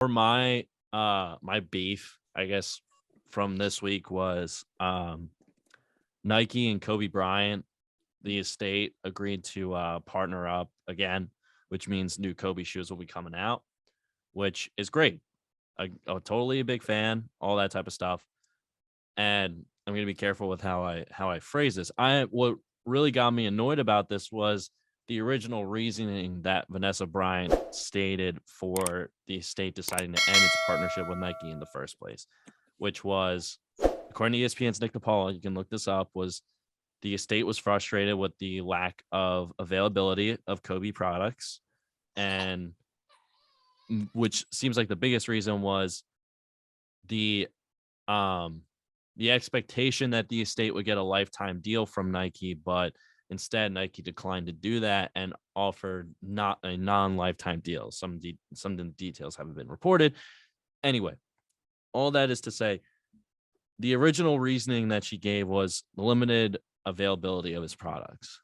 For my beef, I guess, from this week was Nike and Kobe Bryant. The estate agreed to partner up again, which means new Kobe shoes will be coming out, which is great. I'm totally a big fan, all that type of stuff. And I'm gonna be careful with how I phrase this. What really got me annoyed about this was the original reasoning that Vanessa Bryant stated for the estate deciding to end its partnership with Nike in the first place, which was, according to ESPN's Nick DePaula, you can look this up, was the estate was frustrated with the lack of availability of Kobe products, and which seems like the biggest reason was the um the expectation that the estate would get a lifetime deal from Nike, but instead Nike declined to do that and offered not a non-lifetime deal. Some of the details haven't been reported. Anyway, all that is to say, the original reasoning that she gave was limited availability of his products.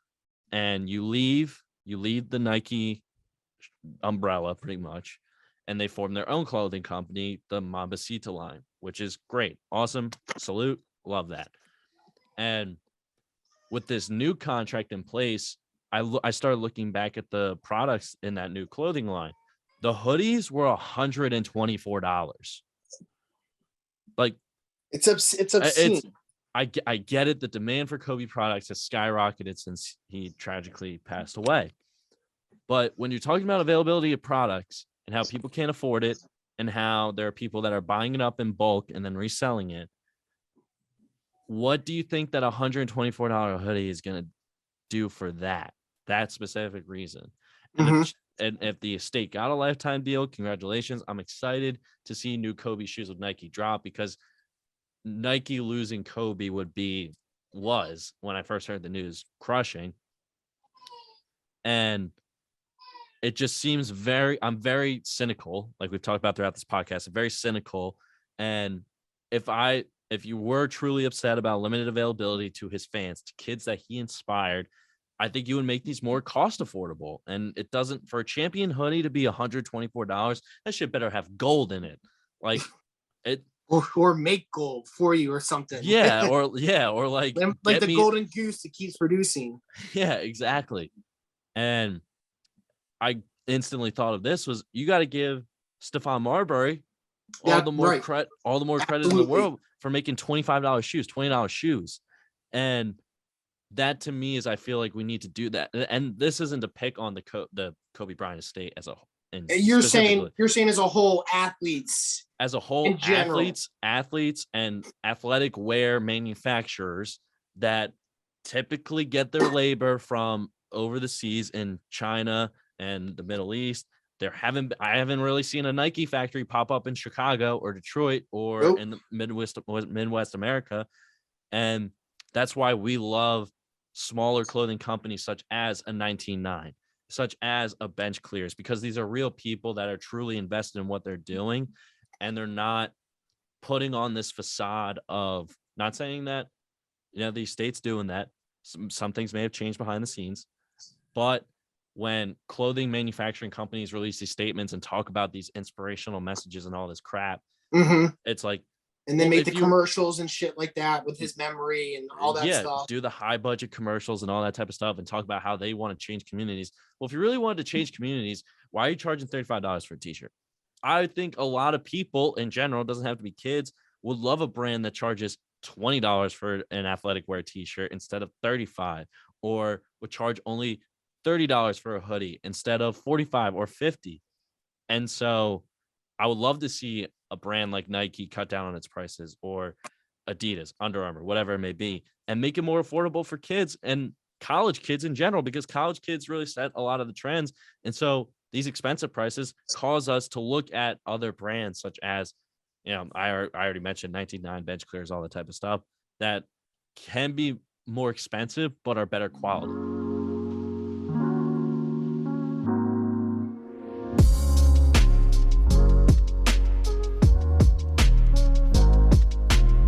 And you leave the Nike umbrella pretty much, and they form their own clothing company, the Mambasita line, which is great. Awesome. Salute. Love that. And with this new contract in place, I started looking back at the products in that new clothing line. The hoodies were $124. Like, it's obscene. I get it. The demand for Kobe products has skyrocketed since he tragically passed away. But when you're talking about availability of products and how people can't afford it and how there are people that are buying it up in bulk and then reselling it, what do you think that $124 hoodie is going to do for that specific reason? And, and if the estate got a lifetime deal, congratulations. I'm excited to see new Kobe shoes with Nike drop, because Nike losing Kobe was, when I first heard the news, crushing. And it just seems I'm very cynical, like we've talked about throughout this podcast, very cynical. And if you were truly upset about limited availability to his fans, to kids that he inspired, I think you would make these more cost affordable. And it doesn't, for a champion hoodie to be $124, that shit better have gold in it. Like it, or make gold for you or something. Or like the golden goose that keeps producing. Yeah, exactly. And I instantly thought of this was, you got to give Stephon Marbury all the more credit in the world for making $25 shoes, $20 shoes. And that to me is, I feel like we need to do that. And this isn't to pick on the Kobe Bryant estate as a whole. You're saying as a whole, athletes and athletic wear manufacturers that typically get their labor from over the seas in China and the Middle East. I haven't really seen a Nike factory pop up in Chicago or Detroit or in the Midwest America. And that's why we love smaller clothing companies such as a 19.9, such as a Bench Clears, because these are real people that are truly invested in what they're doing. And they're not putting on this facade of, not saying that, the estate's doing that. Some things may have changed behind the scenes, but when clothing manufacturing companies release these statements and talk about these inspirational messages and all this crap, it's like, and they make the commercials and shit like that with his memory and all that stuff. Do the high budget commercials and all that type of stuff and talk about how they want to change communities. Well, if you really wanted to change communities, why are you charging $35 for a t-shirt? I think a lot of people in general, doesn't have to be kids, would love a brand that charges $20 for an athletic wear t-shirt instead of $35, or would charge only $30 for a hoodie instead of $45 or $50. And so I would love to see a brand like Nike cut down on its prices, or Adidas, Under Armour, whatever it may be, and make it more affordable for kids and college kids in general, because college kids really set a lot of the trends. And so these expensive prices cause us to look at other brands such as, I already mentioned 19.9, Bench Clears, all that type of stuff that can be more expensive, but are better quality.